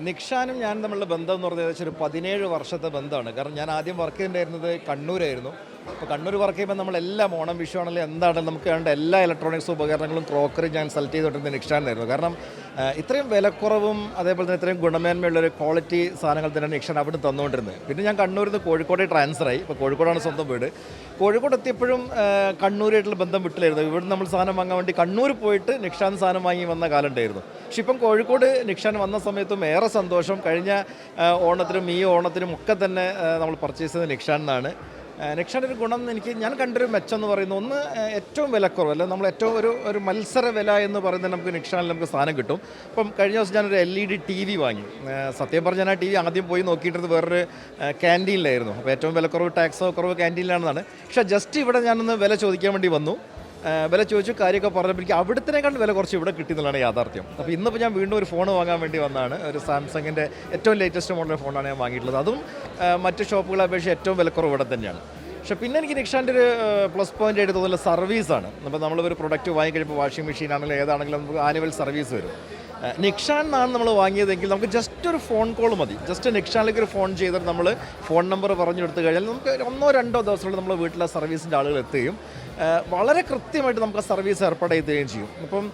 നിക്ഷാനും ഞാൻ തമ്മിലുള്ള ബന്ധം എന്ന് പറഞ്ഞാൽ ഏകദേശം ഒരു 17 വർഷത്തെ ബന്ധമാണ്. കാരണം ഞാൻ ആദ്യം വർക്ക് ചെയ്തിട്ടുണ്ടായിരുന്നത് കണ്ണൂരായിരുന്നു. അപ്പോൾ കണ്ണൂർ വർക്ക് ചെയ്യുമ്പോൾ നമ്മളെല്ലാം ഓണം വിഷു ആണെങ്കിലും എന്താണെങ്കിലും നമുക്ക് വേണ്ട എല്ലാ ഇലക്ട്രോണിക്സ് ഉപകരണങ്ങളും ക്രോക്കറി ഞാൻ സെലക്ട് ചെയ്തിട്ടുണ്ടെങ്കിൽ നിക്ഷാനായിരുന്നു. കാരണം ഇത്രയും വിലക്കുറവും അതേപോലെ തന്നെ ഇത്രയും ഗുണമേന്മയുള്ളൊരു ക്വാളിറ്റി സാധനങ്ങൾ തന്നെ നിക്ഷാൻ അവിടെ തന്നുകൊണ്ടിരുന്നത്. പിന്നെ ഞാൻ കണ്ണൂരിൽ നിന്ന് കോഴിക്കോട് ട്രാൻസ്ഫറായി. ഇപ്പോൾ കോഴിക്കോടാണ് സ്വന്തം വീട്. കോഴിക്കോട് എത്തിയപ്പോഴും കണ്ണൂരായിട്ടുള്ള ബന്ധം വിട്ടിലായിരുന്നു. ഇവിടെ നമ്മൾ സാധനം വാങ്ങാൻ വേണ്ടി കണ്ണൂർ പോയിട്ട് നിക്ഷാൻ സാധനം വാങ്ങി വന്ന കാലം ഉണ്ടായിരുന്നു. പക്ഷെ ഇപ്പം കോഴിക്കോട് നിക്ഷാൻ വന്ന സമയത്തും ഏറെ സന്തോഷം. കഴിഞ്ഞ ഓണത്തിനും ഈ ഓണത്തിനും ഒക്കെ തന്നെ നമ്മൾ പർച്ചേസ് ചെയ്തത് നിക്ഷാനിന്നാണ്. നിക്ഷാൻ്റെ ഒരു ഗുണം ഞാൻ കണ്ടൊരു മെച്ചം എന്ന് പറയുന്നത്, ഒന്ന് ഏറ്റവും വിലക്കുറവ്, അല്ല നമ്മൾ ഏറ്റവും ഒരു മത്സര വില എന്ന് പറയുന്നത് നമുക്ക് നിക്ഷാനിൽ നമുക്ക് സാധനം കിട്ടും. ഇപ്പം കഴിഞ്ഞ ദിവസം ഞാനൊരു LED TV വാങ്ങി. സത്യം പറഞ്ഞാൽ ഞാൻ ആ TV ആദ്യം പോയി നോക്കിയിട്ടത് വേറൊരു ക്യാൻറ്റീനിലായിരുന്നു. അപ്പോൾ ഏറ്റവും വിലക്കുറവ് ടാക്സോ കുറവ് ക്യാൻറ്റീനിലാണെന്നാണ്. പക്ഷേ ജസ്റ്റ് ഇവിടെ ഞാനൊന്ന് വില ചോദിക്കാൻ വേണ്ടി വന്നു. വില ചോദിച്ചു, കാര്യമൊക്കെ പറഞ്ഞപ്പോൾ എനിക്ക് അവിടത്തേക്കാൾ വില കുറച്ച് ഇവിടെ കിട്ടുന്നതാണ് യാഥാർത്ഥ്യം. അപ്പോൾ ഇന്നിപ്പോൾ ഞാൻ വീണ്ടും ഒരു ഫോൺ വാങ്ങാൻ വേണ്ടി വന്നതാണ്. ഒരു സാംസങ്ങിൻ്റെ ഏറ്റവും ലേറ്റസ്റ്റ് മോഡൽ ഫോണാണ് ഞാൻ വാങ്ങിയിട്ടുള്ളത്. അതും മറ്റ് ഷോപ്പുകളെ അപേക്ഷിച്ച് ഏറ്റവും വിലക്കുറവ് ഇവിടെ തന്നെയാണ്. പക്ഷേ പിന്നെ എനിക്ക് നിക്ഷാൻ്റെ ഒരു പ്ലസ് പോയിൻ്റ് ആയിട്ട് തോന്നുന്നത് സർവീസാണ്. അപ്പോൾ നമ്മളൊരു പ്രൊഡക്റ്റ് വാങ്ങിക്കഴിയുമ്പോൾ വാഷിംഗ് മെഷീൻ ആണെങ്കിലും ഏതാണെങ്കിലും നമുക്ക് ആനുവൽ സർവീസ് വരും. നിക്ഷാൻ എന്നാണ് നമ്മൾ വാങ്ങിയതെങ്കിൽ നമുക്ക് ജസ്റ്റ് ഒരു ഫോൺ കോൾ മതി. ജസ്റ്റ് നിക്ഷാനിലേക്ക് ഒരു ഫോൺ ചെയ്തിട്ട് നമ്മൾ ഫോൺ നമ്പർ പറഞ്ഞു കൊടുത്തു കഴിഞ്ഞാൽ നമുക്ക് 1-2 ദിവസത്തിൽ നമ്മൾ വീട്ടിലെ സർവീസിൻ്റെ ആളുകൾ എത്തുകയും വളരെ കൃത്യമായിട്ട് നമുക്ക് ആ സർവീസ് ഏർപ്പെടുത്തുകയും ചെയ്യും. ഇപ്പം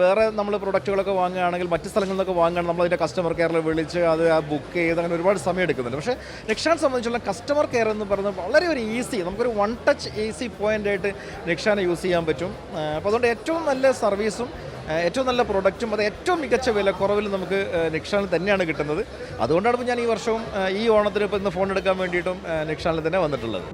വേറെ നമ്മൾ പ്രൊഡക്റ്റുകളൊക്കെ വാങ്ങുകയാണെങ്കിൽ മറ്റ് സ്ഥലങ്ങളിൽ നിന്നൊക്കെ വാങ്ങുകയാണെങ്കിൽ നമ്മളതിൻ്റെ കസ്റ്റമർ കെയറിൽ വിളിച്ച് അത് ബുക്ക് ചെയ്ത് അങ്ങനെ ഒരുപാട് സമയം എടുക്കുന്നുണ്ട്. പക്ഷേ നിക്ഷാൻ സംബന്ധിച്ചുള്ള കസ്റ്റമർ കെയർ എന്ന് പറയുന്നത് വളരെ ഒരു ഈസി, നമുക്കൊരു വൺ ടച്ച് ഈസി പോയിൻ്റായിട്ട് നിക്ഷാനെ യൂസ് ചെയ്യാൻ പറ്റും. അപ്പോൾ അതുകൊണ്ട് ഏറ്റവും നല്ല സർവീസും ഏറ്റവും നല്ല പ്രൊഡക്റ്റും അത് ഏറ്റവും മികച്ച വിലക്കുറവിൽ നമുക്ക് നിക്ഷാനിൽ തന്നെയാണ് കിട്ടുന്നത്. അതുകൊണ്ടാണ് ഇപ്പോൾ ഞാൻ ഈ വർഷവും ഈ ഓണത്തിന് ഇപ്പോൾ ഇന്ന് ഫോൺ എടുക്കാൻ വേണ്ടിയിട്ടും നിക്ഷാനിൽ തന്നെ വന്നിട്ടുള്ളത്.